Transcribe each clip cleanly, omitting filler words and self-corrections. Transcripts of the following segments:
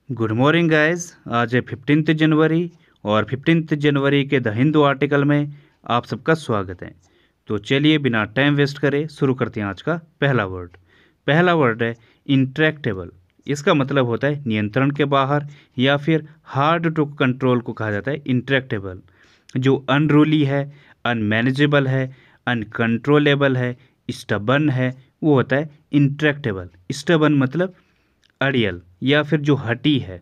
Good morning guys. आज है 15 जनवरी और 15 जनवरी के द हिंदू आर्टिकल में आप सबका स्वागत है। तो चलिए बिना टाइम वेस्ट करे शुरू करते हैं आज का पहला वर्ड है इंट्रैक्टेबल। इसका मतलब होता है नियंत्रण के बाहर या फिर हार्ड टू कंट्रोल को कहा जाता है इंट्रैक्टेबल। जो अनरूली है, अनमैनेजेबल है, अनकंट्रोलेबल है, स्टबन है, वो होता है इंट्रैक्टेबल। स्टबन मतलब अड़ियल या फिर जो हटी है।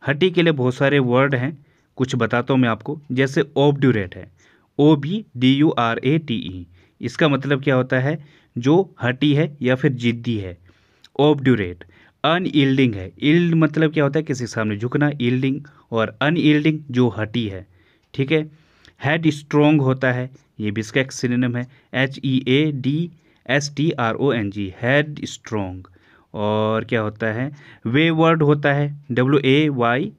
हटी के लिए बहुत सारे वर्ड हैं, कुछ बताता हूँ मैं आपको। जैसे ओबड्यूरेट है, OBDURATE। इसका मतलब क्या होता है? जो हटी है या फिर जिद्दी है, ओबड्यूरेट। अनयील्डिंग है, यील्ड मतलब क्या होता है? किसी सामने झुकना, यील्डिंग। और अनयील्डिंग जो हटी है, ठीक है। हेड स्ट्रोंग होता है, ये भी इसका एक सिनोनिम है, HEADSTRONG, हेड स्ट्रोंग। और क्या होता है? वेवर्ड होता है, WAYWARD,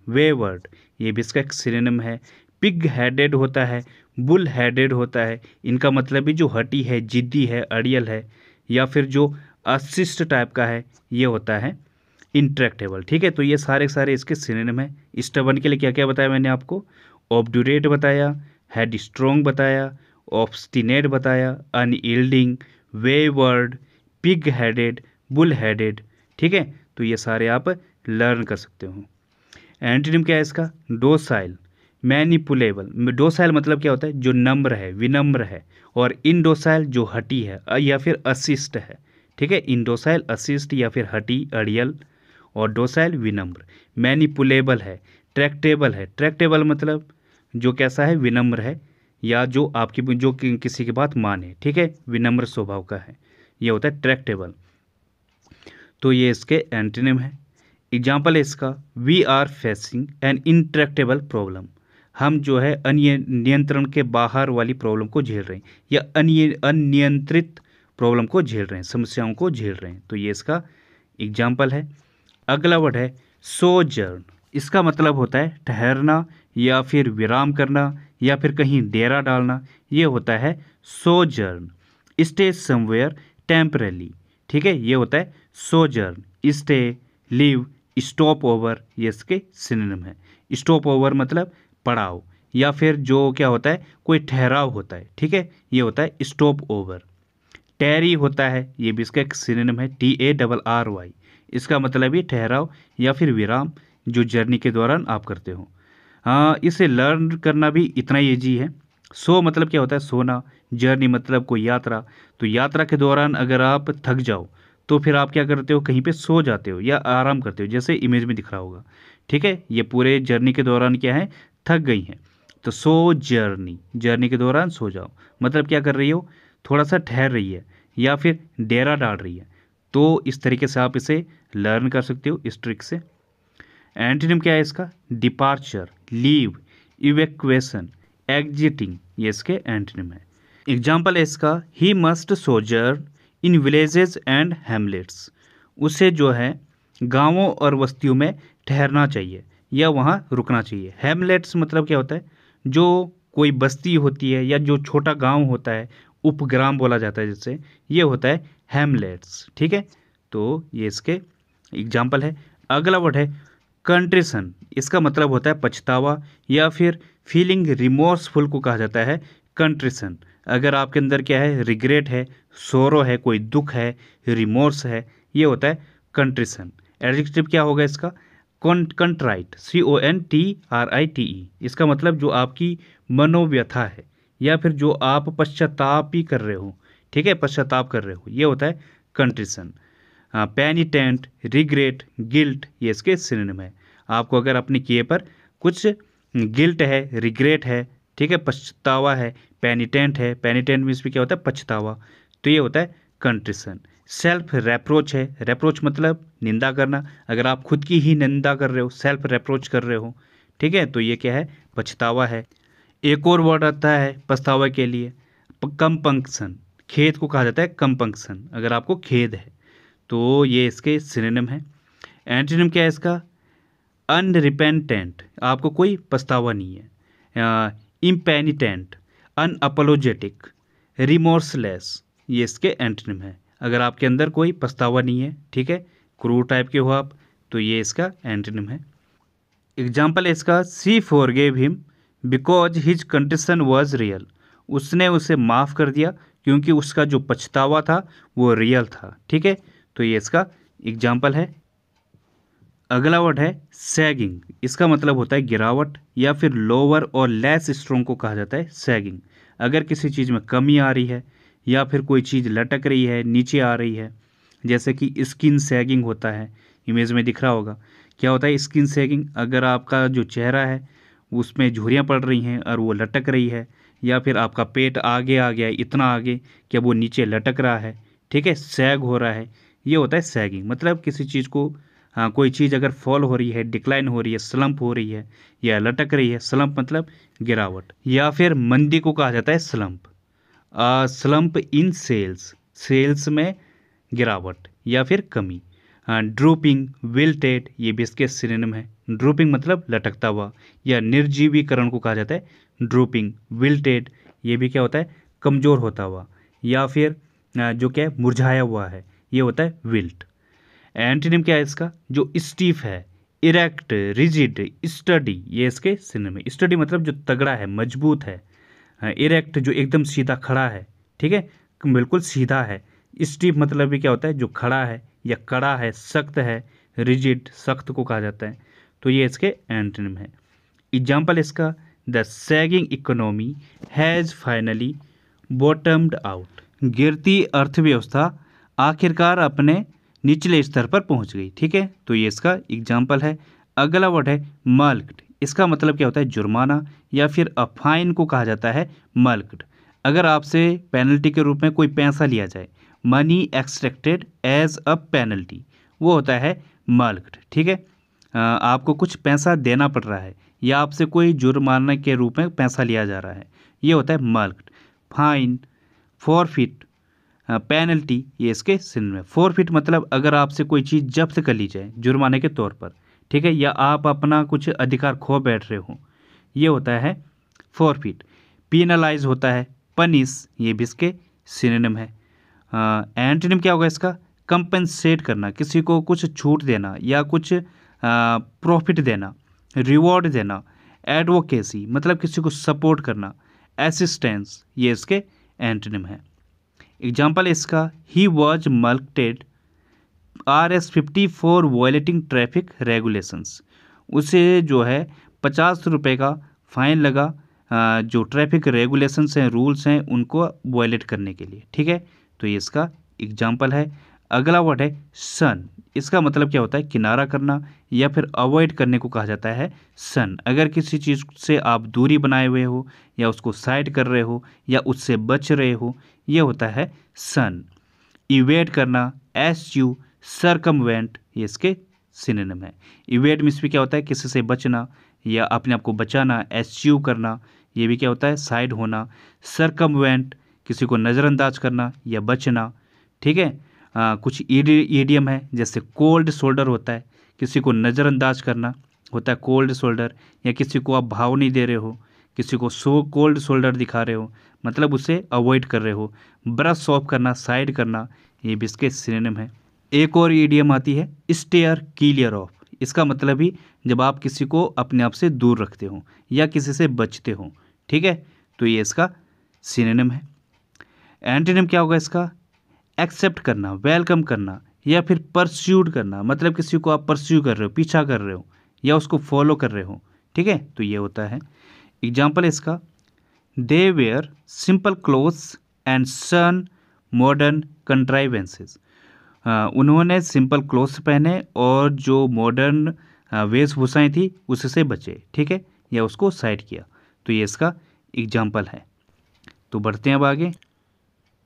वेवर्ड, ये भी इसका एक सिनोनिम है। पिग हेडेड होता है, बुल हेडेड होता है। इनका मतलब भी जो हटी है, जिद्दी है, अड़ियल है या फिर जो अशिष्ट टाइप का है, ये होता है इंट्रैक्टेबल। ठीक है, तो ये सारे सारे इसके सिनोनिम है। स्टबन के लिए क्या क्या बताया मैंने आपको? ऑब्डुरेट बताया, हेड स्ट्रोंग बताया, ऑब्स्टिनेट बताया, unyielding, wayward, pig headed, bull headed. ठीक है, तो ये सारे आप लर्न कर सकते हो। एंटीनिम क्या है इसका? डोसाइल, मैनिपुलेबल। डोसाइल मतलब क्या होता है? जो नम्र है, विनम्र है। और इनडोसाइल जो हटी है या फिर अशिष्ट है। ठीक है, इनडोसाइल अशिष्ट या फिर हटी, अड़ियल। और डोसाइल विनम्र। मैनिपुलेबल है, ट्रैक्टेबल है। ट्रैक्टेबल मतलब जो कैसा है? विनम्र है या जो आपकी जो किसी की बात माने। ठीक है, विनम्र स्वभाव का है, ये होता है ट्रैक्टेबल। तो ये इसके एंटीनिम है। एग्जाम्पल है इसका, we are facing an intractable problem. हम जो है नियंत्रण के बाहर वाली प्रॉब्लम को झेल रहे हैं या अनियंत्रित प्रॉब्लम को झेल रहे हैं, समस्याओं को झेल रहे हैं। तो ये इसका एग्जाम्पल है। अगला वर्ड है सोजर्न। इसका मतलब होता है ठहरना या फिर विराम करना या फिर कहीं डेरा डालना, ये होता है सोजर्न। Stay somewhere temporarily. ठीक है, ये होता है sojourn. Stay, live, stop over, ये इसके सिनोनिम है। स्टॉप ओवर मतलब पड़ाव या फिर जो क्या होता है? कोई ठहराव होता है। ठीक है, ये होता है स्टॉप ओवर। टैरी होता है, ये भी इसका एक सिनोनिम है, TARRY। इसका मतलब ये ठहराव या फिर विराम जो जर्नी के दौरान आप करते हो। हाँ, इसे लर्न करना भी इतना ईजी है। सो मतलब क्या होता है? सोना। जर्नी मतलब कोई यात्रा। तो यात्रा के दौरान अगर आप थक जाओ तो फिर आप क्या करते हो? कहीं पे सो जाते हो या आराम करते हो, जैसे इमेज में दिख रहा होगा। ठीक है, ये पूरे जर्नी के दौरान क्या है? थक गई हैं। तो सो जर्नी, जर्नी के दौरान सो जाओ मतलब क्या कर रही हो? थोड़ा सा ठहर रही है या फिर डेरा डाल रही है। तो इस तरीके से आप इसे लर्न कर सकते हो इस ट्रिक से। एंटीनिम क्या है इसका? डिपार्चर, लीव, इवैक्यूएशन, एग्जिटिंग, ये इसके एंटीनिम है। एग्जाम्पल है इसका, he must sojourn in villages and Hamlet's. उसे जो है गांवों और बस्तियों में ठहरना चाहिए या वहाँ रुकना चाहिए। हैमलेट्स मतलब क्या होता है? जो कोई बस्ती होती है या जो छोटा गांव होता है, उपग्राम बोला जाता है जिससे, ये होता है हैमलेट्स। ठीक है, तो ये इसके एग्जाम्पल है। अगला वर्ड है कंट्रिशन। इसका मतलब होता है पछतावा या फिर फीलिंग रिमोर्सफुल को कहा जाता है कंट्रिशन। अगर आपके अंदर क्या है? रिग्रेट है, सोरो है, कोई दुख है, रिमोर्स है, ये होता है कंट्रिशन। एडजेक्टिव क्या होगा इसका? कंट्राइट, CONTRITE। इसका मतलब जो आपकी मनोव्यथा है या फिर जो आप पश्चाताप ही कर रहे हो। ठीक है, पश्चाताप कर रहे हो, ये होता है कंट्रिशन। पेनिटेंट, रिग्रेट, गिल्ट, ये इसके सिनोनिम है। आपको अगर अपने किए पर कुछ गिल्ट है, रिग्रेट है, ठीक है, पछतावा है, पेनिटेंट है, पेनिटेंट मीन्स भी क्या होता है? पछतावा, तो ये होता है कंट्रिशन। सेल्फ रेप्रोच है, रेप्रोच मतलब निंदा करना। अगर आप खुद की ही निंदा कर रहे हो, सेल्फ रेप्रोच कर रहे हो, ठीक है, तो ये क्या है? पछतावा है। एक और वर्ड आता है पछतावा के लिए, कंपंक्शन। खेद को कहा जाता है कंपंक्शन, अगर आपको खेद है तो ये इसके सिनोनिम है। एंटीनिम क्या है इसका? अनरिपेंटेंट, आपको कोई पछतावा नहीं है। इम्पेनिटेंट, अनअपोलोजेटिक, रिमोर्सलेस, ये इसके एंटीनिम है। अगर आपके अंदर कोई पछतावा नहीं है, ठीक है, क्रूर टाइप के हो आप, तो ये इसका एंटोनिम है। एग्जाम्पल है इसका, she forgave him because his contrition was real. उसने उसे माफ़ कर दिया क्योंकि उसका जो पछतावा था वो रियल था। ठीक है, तो ये इसका एग्जाम्पल है। अगला वर्ड है सैगिंग। इसका मतलब होता है गिरावट या फिर लोअर और लेस स्ट्रॉन्ग को कहा जाता है सैगिंग। अगर किसी चीज़ में कमी आ रही है या फिर कोई चीज़ लटक रही है, नीचे आ रही है, जैसे कि स्किन सैगिंग होता है, इमेज में दिख रहा होगा। क्या होता है स्किन सैगिंग? अगर आपका जो चेहरा है उसमें झुर्रियाँ पड़ रही हैं और वो लटक रही है, या फिर आपका पेट आगे आ गया, इतना आगे कि वो नीचे लटक रहा है, ठीक है, सैग हो रहा है, ये होता है सैगिंग। मतलब किसी चीज़ को, हाँ, कोई चीज़ अगर फॉल हो रही है, डिक्लाइन हो रही है, स्लंप हो रही है या लटक रही है, स्लंप मतलब गिरावट, या फिर मंदी को कहा जाता है स्लंप। स्लंप इन सेल्स, सेल्स में गिरावट या फिर कमी। ड्रूपिंग, विल्टेड, ये भी इसके सिनोनिम है। ड्रूपिंग मतलब लटकता हुआ, या निर्जीवीकरण को कहा जाता है ड्रूपिंग। विल्टेड, ये भी क्या होता है, कमज़ोर होता हुआ, या फिर जो क्या है, मुरझाया हुआ है, ये होता है विल्ट। एंटोनिम क्या है इसका? जो स्टीफ है, इरेक्ट, रिजिड, स्टडी, ये इसके सिनोनिम है। स्टडी मतलब जो तगड़ा है, मजबूत है। इरेक्ट जो एकदम सीधा खड़ा है, ठीक है, बिल्कुल सीधा है। स्टीफ मतलब भी क्या होता है, जो खड़ा है या कड़ा है, सख्त है। रिजिड सख्त को कहा जाता है। तो ये इसके एंटोनिम है। एग्जाम्पल इसका, the sagging economy has finally बॉटम्ड out. गिरती अर्थव्यवस्था आखिरकार अपने निचले स्तर पर पहुंच गई। ठीक है, तो ये इसका एग्जाम्पल है। अगला वर्ड है मल्क्ड। इसका मतलब क्या होता है, जुर्माना या फिर अ फाइन को कहा जाता है मल्क्ड। अगर आपसे पेनल्टी के रूप में कोई पैसा लिया जाए, money extracted as a penalty, वो होता है मल्क्ड। ठीक है, आपको कुछ पैसा देना पड़ रहा है या आपसे कोई जुर्माना के रूप में पैसा लिया जा रहा है, ये होता है मल्क्ड। फाइन, फॉरफिट, पेनल्टी, ये इसके सिन में। फॉरफिट मतलब अगर आपसे कोई चीज़ जब्त कर ली जाए जुर्माने के तौर पर, ठीक है, या आप अपना कुछ अधिकार खो बैठ रहे हो, ये होता है फॉरफिट। पीनलाइज होता है पनिश, ये भी इसके सिनोनिम है। एंटोनिम क्या होगा इसका? कंपनसेट करना, किसी को कुछ छूट देना या कुछ प्रॉफिट देना, रिवॉर्ड देना। एडवोकेसी मतलब किसी को सपोर्ट करना। असिस्टेंस, ये इसके एंटोनिम है। एग्जाम्पल इसका, he was mulcted RS 50 for violating traffic regulations. उसे जो है 50 रुपये का फाइन लगा जो ट्रैफिक रेगुलेशंस हैं, रूल्स हैं, उनको वायलेट करने के लिए। ठीक है, तो ये इसका एग्जाम्पल है। अगला वर्ड है सन। इसका मतलब क्या होता है, किनारा करना या फिर अवॉइड करने को कहा जाता है सन। अगर किसी चीज़ से आप दूरी बनाए हुए हो या उसको साइड कर रहे हो या उससे बच रहे हो, ये होता है सन। इवेट करना, एस्च्यू, सरकमवेंट, ये इसके सिनोनिम है। इवेट मीन्स भी क्या होता है, किसी से बचना या अपने आप को बचाना। एस्च्यू करना, ये भी क्या होता है, साइड होना। सरकमवेंट, किसी को नज़रअंदाज करना या बचना। ठीक है, कुछ ईडियम है, जैसे कोल्ड शोल्डर होता है, किसी को नज़रअंदाज करना होता है कोल्ड शोल्डर, या किसी को आप भाव नहीं दे रहे हो, किसी को कोल्ड शोल्डर दिखा रहे हो, मतलब उसे अवॉइड कर रहे हो। ब्रश ऑफ करना, साइड करना, ये भी इसके सिनोनिम है। एक और ईडियम आती है स्टेयर क्लियर ऑफ। इसका मतलब ही जब आप किसी को अपने आप से दूर रखते हो या किसी से बचते हो। ठीक है, तो ये इसका सिनोनिम है। एंटोनिम क्या होगा इसका? एक्सेप्ट करना, वेलकम करना या फिर परस्यूड करना, मतलब किसी को आप परस्यू कर रहे हो, पीछा कर रहे हो या उसको फॉलो कर रहे हो। ठीक है, तो ये होता है। एग्जाम्पल इसका, they were simple clothes and shun modern contrivances. उन्होंने सिंपल क्लोथ्स पहने और जो मॉडर्न वेशभूषाएँ थी उससे बचे। ठीक है, या उसको साइड किया, तो ये इसका एग्जाम्पल है। तो बढ़ते हैं अब आगे।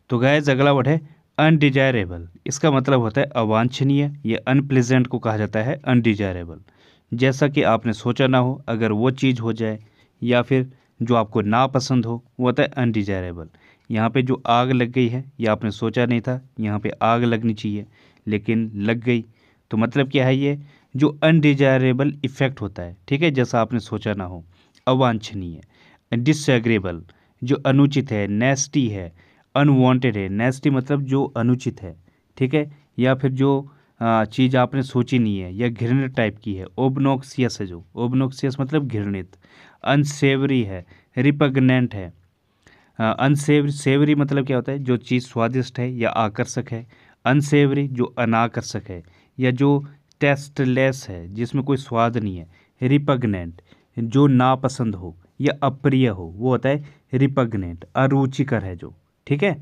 तो गाइस अगला वर्ड है अनडिजायरेबल। इसका मतलब होता है अवांछनीय, या अनप्लेजेंट को कहा जाता है अनडिजायरेबल। जैसा कि आपने सोचा ना हो, अगर वो चीज़ हो जाए, या फिर जो आपको नापसंद हो, वो होता है अनडिजायरेबल। यहाँ पे जो आग लग गई है, ये आपने सोचा नहीं था यहाँ पे आग लगनी चाहिए, लेकिन लग गई, तो मतलब क्या है, ये जो अनडिजायरेबल इफ़ेक्ट होता है। ठीक है, जैसा आपने सोचा ना हो। अवांछनीय, डिसएग्रेबल, जो अनुचित है, नेस्टी है, अनवांटेड है। नेस्टी मतलब जो अनुचित है, ठीक है, या फिर जो चीज़ आपने सोची नहीं है या घृणित टाइप की है। ओबनॉक्सियस है, जो ओबनॉक्सियस मतलब घृणित। अनसेवरी है, रिपग्नेंट है। अनसेवरी, सेवरी मतलब क्या होता है, जो चीज़ स्वादिष्ट है या आकर्षक है। अनसेवरी जो अनाकर्षक है या जो टेस्टलेस है, जिसमें कोई स्वाद नहीं है। रिपग्नेंट जो नापसंद हो या अप्रिय हो, वो होता है रिपग्नेंट। अरुचिकर है जो, ठीक है।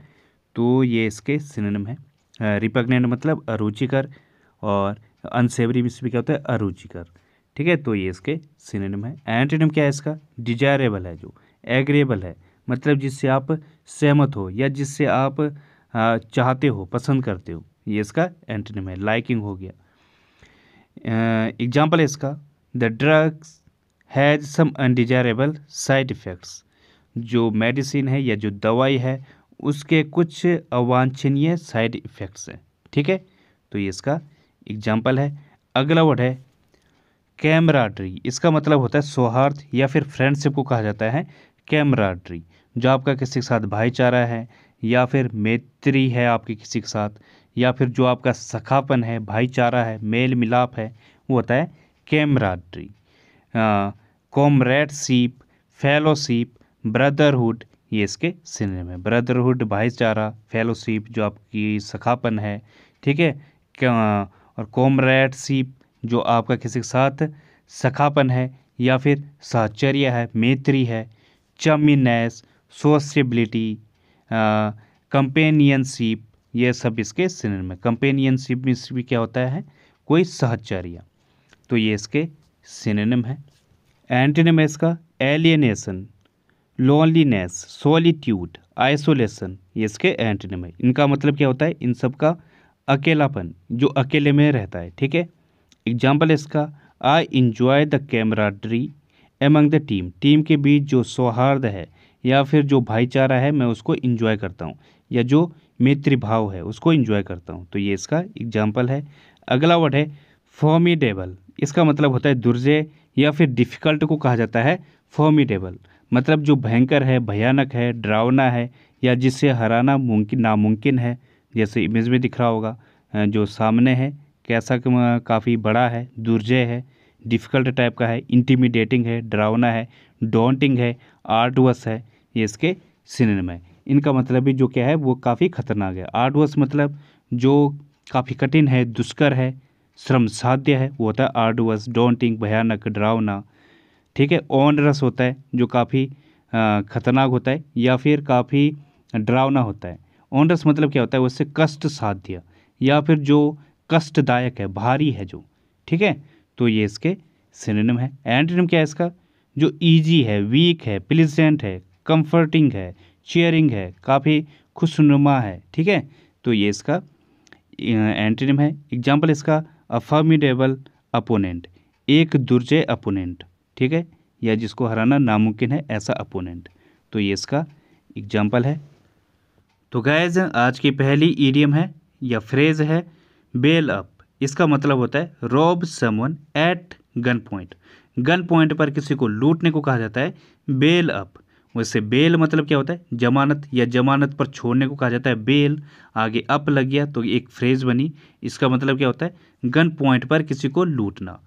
तो ये इसके सिनोनिम है। रिपग्नेंट मतलब अरुचिकर, और अनसेवरी भी क्या होता है, अरुचिकर, ठीक है। तो ये इसके सिनोनिम है। एंटोनिम क्या है इसका, डिजायरेबल है, जो एग्रीएबल है, मतलब जिससे आप सहमत हो या जिससे आप चाहते हो, पसंद करते हो, ये इसका एंटोनिम है। लाइकिंग हो गया। एग्जाम्पल है इसका, the drugs has some undesirable side effects. जो मेडिसिन है या जो दवाई है, उसके कुछ अवांछनीय साइड इफ़ेक्ट्स हैं, ठीक है। तो ये इसका एग्जाम्पल है। अगला वर्ड है कैमराडरी। इसका मतलब होता है सौहार्द या फिर फ्रेंडशिप को कहा जाता है कैमराडरी। जो आपका किसी के साथ भाईचारा है या फिर मैत्री है आपके किसी के साथ, या फिर जो आपका सखापन है, भाईचारा है, मेल मिलाप है, वो होता है कैमराडरी। कॉमरेडशिप, फेलोशिप, ब्रदरहुड, ये इसके सिनोनिम है। ब्रदरहुड भाईचारा, फेलोशिप जो आपकी सखापन है, ठीक है। और कॉमरेडशिप जो आपका किसी के साथ सखापन है या फिर साहचर्य है, मैत्री है। चमीनेस, सोशेबिलिटी, कंपेनियनशिप, ये सब इसके सिनोनिम है। कंपेनियनशिप में भी क्या होता है, कोई साहचर्य। तो ये इसके सिनोनिम है। एंटोनिम है इसका एलियनेशन, लोनलीनेस, सॉलिट्यूड, आइसोलेशन, ये इसके एंटोनिम है। इनका मतलब क्या होता है, इन सब का अकेलापन, जो अकेले में रहता है, ठीक है। एग्जाम्पल इसका, I enjoy the camaraderie among the team. Team के बीच जो सौहार्द है या फिर जो भाईचारा है, मैं उसको इंजॉय करता हूँ, या जो मैत्री भाव है उसको इंजॉय करता हूँ। तो ये इसका एग्जाम्पल है। अगला वर्ड है फॉर्मिडेबल। इसका मतलब होता है दुर्जय या फिर डिफ़िकल्ट को कहा जाता है फॉर्मिडेबल। मतलब जो भयंकर है, भयानक है, डरावना है, या जिससे हराना मुमकिन नामुमकिन है। जैसे इमेज में दिख रहा होगा, जो सामने है कैसा काफ़ी बड़ा है, दुर्जय है, डिफ़िकल्ट टाइप का है, इंटिमिडेटिंग है, डरावना है, डॉन्टिंग है, आर्डुअस है, ये इसके सिनोनिम है। इनका मतलब भी जो क्या है, वो काफ़ी खतरनाक है। आर्डुअस मतलब जो काफ़ी कठिन है, दुष्कर है, श्रम साध्य है, वो होता है आर्डुअस। डॉन्टिंग भयानक, डरावना, ठीक है। ऑनरस होता है जो काफ़ी खतरनाक होता है या फिर काफ़ी डरावना होता है। ऑनरस मतलब क्या होता है, उससे कष्ट साध्य या फिर जो कष्टदायक है, भारी है जो, ठीक है। तो ये इसके सिनोनिम है। एंटोनिम क्या है इसका, जो इजी है, वीक है, प्लीजेंट है, कंफर्टिंग है, चेयरिंग है, काफ़ी खुशनुमा है, ठीक है। तो ये इसका एंटोनिम है। एग्जाम्पल इसका, अ फॉर्मिडेबल अपोनेंट, एक दुर्जय अपोनेंट, ठीक है, या जिसको हराना नामुमकिन है, ऐसा अपोनेंट। तो ये इसका एग्जाम्पल है। तो गाइस, आज की पहली ईडियम है या फ्रेज है बेल अप। इसका मतलब होता है rob someone at gun point. Gun point पर किसी को लूटने को कहा जाता है बेल अप। वैसे बेल मतलब क्या होता है, जमानत, या जमानत पर छोड़ने को कहा जाता है बेल। आगे अप लग गया तो एक फ्रेज बनी। इसका मतलब क्या होता है, गन पॉइंट पर किसी को लूटना।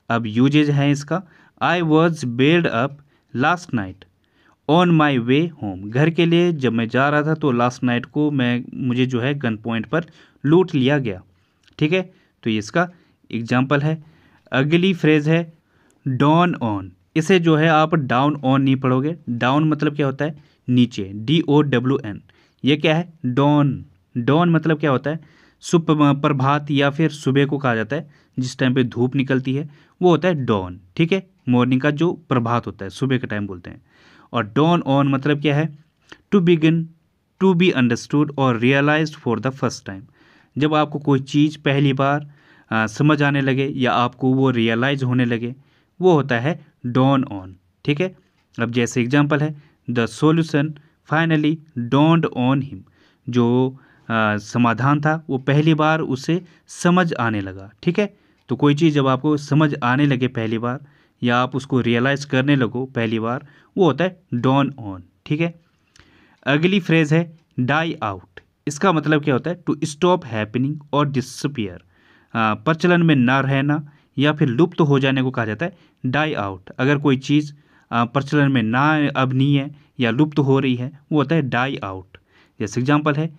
अब यूजेज है इसका, I was held up last night on my way home. घर के लिए जब मैं जा रहा था तो लास्ट नाइट को मुझे जो है गन पॉइंट पर लूट लिया गया, ठीक है। तो ये इसका एग्जाम्पल है। अगली फ्रेज है डाउन ऑन। इसे जो है आप डाउन ऑन नहीं पढ़ोगे। डाउन मतलब क्या होता है, नीचे, DOWN। ये क्या है, डॉन। डॉन मतलब क्या होता है, प्रभात या फिर सुबह को कहा जाता है, जिस टाइम पे धूप निकलती है वो होता है डॉन, ठीक है। मॉर्निंग का जो प्रभात होता है, सुबह का टाइम बोलते हैं। और डॉन ऑन मतलब क्या है, to begin, to be understood और realised for the first time. जब आपको कोई चीज़ पहली बार समझ आने लगे या आपको वो रियलाइज होने लगे, वो होता है डॉन ऑन, ठीक है। अब जैसे एग्जांपल है, the solution finally dawned on him. जो समाधान था वो पहली बार उसे समझ आने लगा, ठीक है। तो कोई चीज़ जब आपको समझ आने लगे पहली बार, या आप उसको रियलाइज़ करने लगो पहली बार, वो होता है डॉन ऑन, ठीक है। अगली फ्रेज है डाई आउट। इसका मतलब क्या होता है, टू स्टॉप हैपनिंग और डिसअपियर। प्रचलन में ना रहना या फिर लुप्त हो जाने को कहा जाता है डाई आउट। अगर कोई चीज़ प्रचलन में ना अब नहीं है या लुप्त हो रही है वो होता है डाई आउट। जैसे एग्जांपल है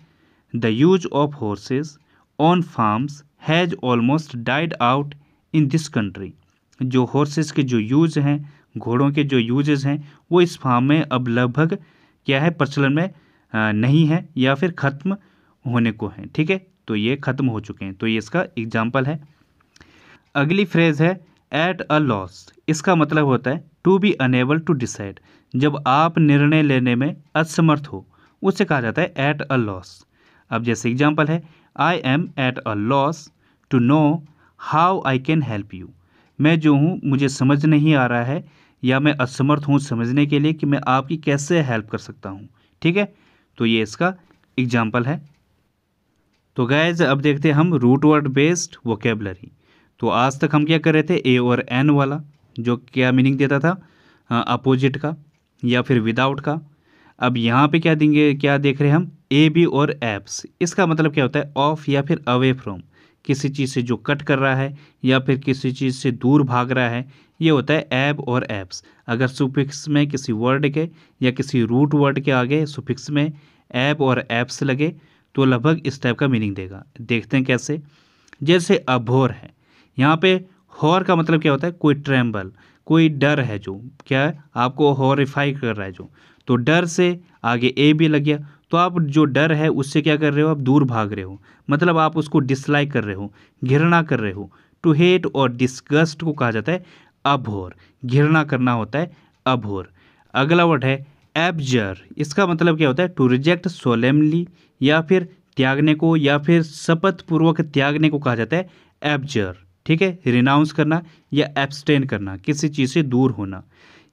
the use of horses on farms has almost died out in this country. जो हॉर्सेस के जो यूज हैं, घोड़ों के जो यूजेस हैं, वो इस फार्म में अब लगभग क्या है, प्रचलन में नहीं है या फिर ख़त्म होने को है। ठीक है, तो ये ख़त्म हो चुके हैं। तो ये इसका एग्जाम्पल है। अगली फ्रेज़ है एट अ लॉस। इसका मतलब होता है to be unable to decide. जब आप निर्णय लेने में असमर्थ हो उसे कहा जाता है एट अ लॉस। अब जैसे एग्जाम्पल है I am at a loss to know how I can help you. मैं जो हूँ मुझे समझ नहीं आ रहा है या मैं असमर्थ हूँ समझने के लिए कि मैं आपकी कैसे हेल्प कर सकता हूँ। ठीक है, तो ये इसका एग्जाम्पल है। तो गाइज अब देखते हैं हम रूट वर्ड बेस्ड वोकेबलरी। तो आज तक हम क्या कर रहे थे, ए और एन वाला, जो क्या मीनिंग देता था, अपोजिट का या फिर विदाउट का। अब यहाँ पे क्या देंगे, क्या देख रहे हैं हम, ए बी और एप्स। इसका मतलब क्या होता है, ऑफ या फिर अवे फ्रॉम, किसी चीज़ से जो कट कर रहा है या फिर किसी चीज़ से दूर भाग रहा है, ये होता है एब और एप्स। अगर सुफिक्स में किसी वर्ड के या किसी रूट वर्ड के आगे सुफिक्स में एब और एप्स लगे तो लगभग इस टाइप का मीनिंग देगा। देखते हैं कैसे। जैसे अभोर है, यहाँ पे हॉर का मतलब क्या होता है, कोई ट्रेम्बल, कोई डर है जो क्या है, आपको हॉरिफाई कर रहा है जो। तो डर से आगे ए भी लग गया तो आप जो डर है उससे क्या कर रहे हो, आप दूर भाग रहे हो, मतलब आप उसको डिसलाइक कर रहे हो, घृणा कर रहे हो। टू हेट और डिस्गस्ट को कहा जाता है अभोर, घृणा करना होता है अभोर। अगला वर्ड है एब्जर। इसका मतलब क्या होता है, टू रिजेक्ट सोलेमली, या फिर त्यागने को या फिर शपथ पूर्वक त्यागने को कहा जाता है एब्जर। ठीक है, रिनाउंस करना या एब्सटेन करना, किसी चीज़ से दूर होना।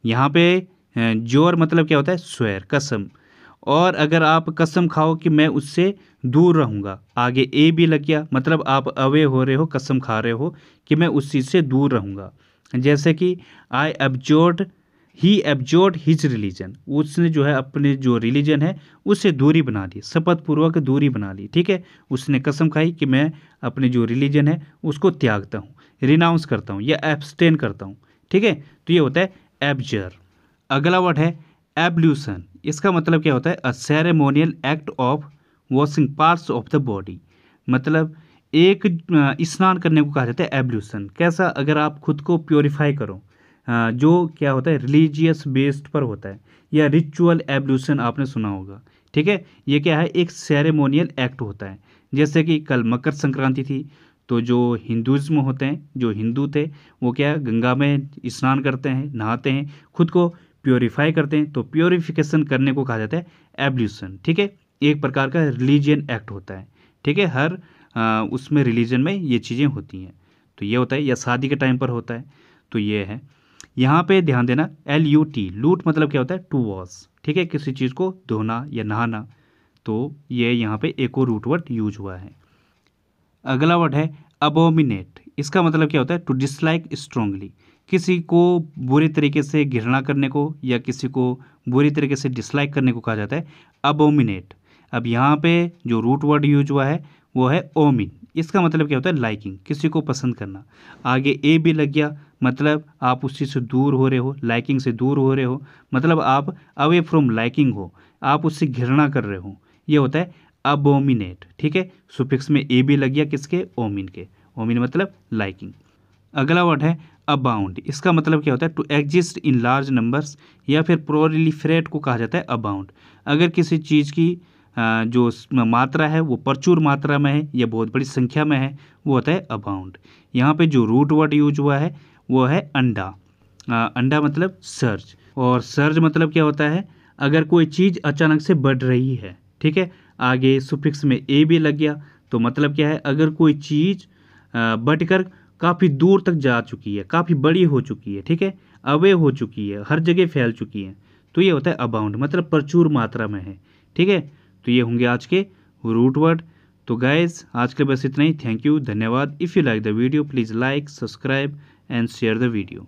यहाँ पे जोर मतलब क्या होता है, स्वेर, कसम। और अगर आप कसम खाओ कि मैं उससे दूर रहूँगा, आगे ए भी लग गया, मतलब आप अवे हो रहे हो, कसम खा रहे हो कि मैं उस चीज़ से दूर रहूँगा। जैसे कि आई एब्जोर्ड, ही एब्जोर्ड हिज रिलीजन, उसने जो है अपने जो रिलीजन है उससे दूरी बना ली, शपथ पूर्वक दूरी बना ली। ठीक है, उसने कसम खाई कि मैं अपने जो रिलीजन है उसको त्यागता हूँ, रिनाउंस करता हूँ या एब्सटेन करता हूँ। ठीक है, तो ये होता है एब्जर। अगला वर्ड है एब्ल्यूशन। इसका मतलब क्या होता है, a ceremonial act of washing parts of the body. मतलब एक स्नान करने को कहा जाता है एब्ल्यूशन। कैसा, अगर आप खुद को प्योरीफाई करो, जो क्या होता है रिलीजियस बेस्ड पर होता है, या रिचुअल एब्ल्यूशन आपने सुना होगा। ठीक है, ये क्या है, एक सेरेमोनियल एक्ट होता है। जैसे कि कल मकर संक्रांति थी, तो जो हिंदुज़्म होते हैं, जो हिंदू थे, वो क्या गंगा में स्नान करते हैं, नहाते हैं, खुद को प्योरीफाई करते हैं। तो प्योरीफिकेशन करने को कहा जाता है एब्ल्यूशन। ठीक है, एक प्रकार का रिलीजियन एक्ट होता है। ठीक है, हर उसमें रिलीजन में ये चीज़ें होती हैं। तो ये होता है, या शादी के टाइम पर होता है। तो ये है, यहाँ पे ध्यान देना, LUT, लूट मतलब क्या होता है, टू वॉश। ठीक है, किसी चीज़ को धोना या नहाना। तो ये यहाँ पे एक और रूट वर्ड यूज हुआ है। अगला वर्ड है अबोमिनेट। इसका मतलब क्या होता है, टू डिसलाइक स्ट्रांगली, किसी को बुरी तरीके से घृणा करने को या किसी को बुरी तरीके से डिसलाइक करने को कहा जाता है अबोमिनेट। अब यहाँ पे जो रूट वर्ड यूज हुआ है वो है ओमिन। इसका मतलब क्या होता है, लाइकिंग, किसी को पसंद करना। आगे ए भी लग गया, मतलब आप उस चीज़ से दूर हो रहे हो, लाइकिंग से दूर हो रहे हो, मतलब आप अवे फ्रॉम लाइकिंग हो, आप उससे घृणा कर रहे हो। ये होता है अबोमिनेट। ठीक है, सुफिक्स में ए भी लग गया, किसके, ओमिन के। ओमिन मतलब लाइकिंग। अगला वर्ड है अबाउंड। इसका मतलब क्या होता है, to exist in large numbers, या फिर प्रोलिफरेट को कहा जाता है अबाउंड। अगर किसी चीज़ की जो मात्रा है वो प्रचुर मात्रा में है या बहुत बड़ी संख्या में है, वो होता है अबाउंड। यहाँ पे जो रूट वर्ड यूज हुआ है वो है अंडा। अंडा मतलब सर्ज, और सर्ज मतलब क्या होता है, अगर कोई चीज़ अचानक से बढ़ रही है। ठीक है, आगे सुफिक्स में ए भी लग गया, तो मतलब क्या है, अगर कोई चीज़ बढ़कर काफ़ी दूर तक जा चुकी है, काफ़ी बड़ी हो चुकी है, ठीक है, अवे हो चुकी है, हर जगह फैल चुकी है, तो ये होता है अबाउंड, मतलब प्रचुर मात्रा में है। ठीक है, तो ये होंगे आज के रूट वर्ड। तो गाइज आज के बस इतना ही। थैंक यू, धन्यवाद। If you like the video please like, subscribe and share the video.